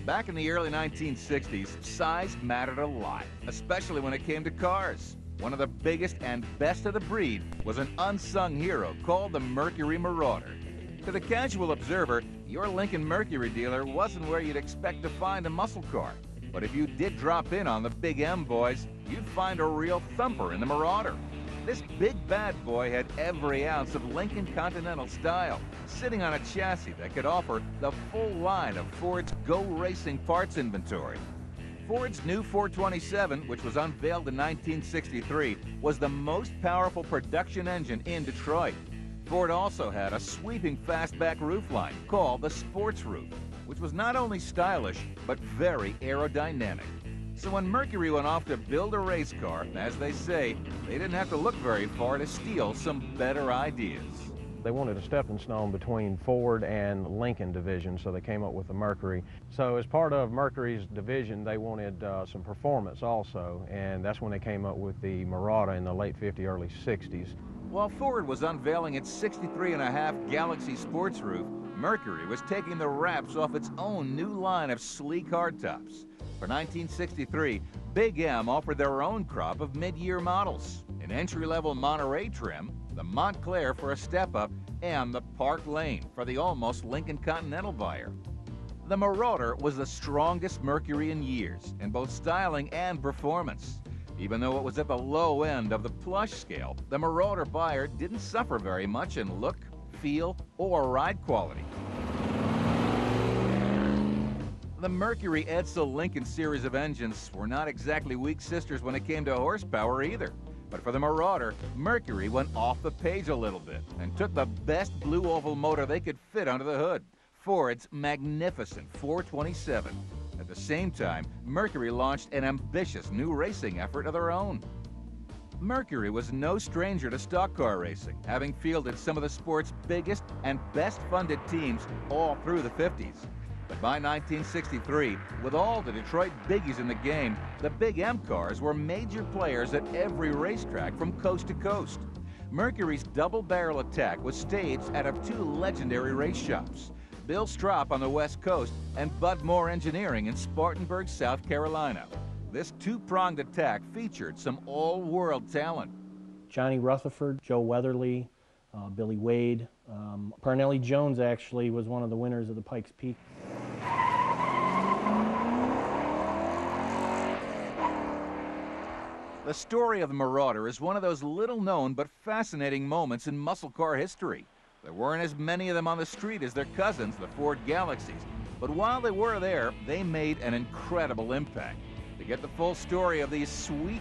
Back in the early 1960s, size mattered a lot, especially when it came to cars. One of the biggest and best of the breed was an unsung hero called the Mercury Marauder. To the casual observer, your Lincoln Mercury dealer wasn't where you'd expect to find a muscle car. But if you did drop in on the Big M boys, you'd find a real thumper in the Marauder. This big bad boy had every ounce of Lincoln Continental style, sitting on a chassis that could offer the full line of Ford's Go Racing parts inventory. Ford's new 427, which was unveiled in 1963, was the most powerful production engine in Detroit. Ford also had a sweeping fastback roofline called the Sports Roof, which was not only stylish, but very aerodynamic. So when Mercury went off to build a race car, as they say, they didn't have to look very far to steal some better ideas. They wanted a stepping stone between Ford and Lincoln division, so they came up with the Mercury. So as part of Mercury's division, they wanted some performance also, and that's when they came up with the Marauder in the late 50s, early 60s. While Ford was unveiling its 63.5 Galaxy sports roof, Mercury was taking the wraps off its own new line of sleek hardtops. For 1963, Big M offered their own crop of mid-year models, an entry-level Monterey trim, the Montclair for a step-up, and the Park Lane for the almost Lincoln Continental buyer. The Marauder was the strongest Mercury in years in both styling and performance. Even though it was at the low end of the plush scale, the Marauder buyer didn't suffer very much in look, feel, or ride quality. The Mercury Edsel Lincoln series of engines were not exactly weak sisters when it came to horsepower either. But for the Marauder, Mercury went off the page a little bit and took the best blue oval motor they could fit under the hood, Ford's magnificent 427. At the same time, Mercury launched an ambitious new racing effort of their own. Mercury was no stranger to stock car racing, having fielded some of the sport's biggest and best-funded teams all through the 50s. But by 1963, with all the Detroit biggies in the game, the Big M cars were major players at every racetrack from coast to coast. Mercury's double-barrel attack was staged out of two legendary race shops, Bill Stropp on the West Coast and Bud Moore Engineering in Spartanburg, South Carolina. This two-pronged attack featured some all-world talent. Johnny Rutherford, Joe Weatherly, Billy Wade. Parnelli Jones actually was one of the winners of the Pikes Peak. The story of the Marauder is one of those little-known but fascinating moments in muscle car history. There weren't as many of them on the street as their cousins, the Ford Galaxies, but while they were there, they made an incredible impact. To get the full story of these sweet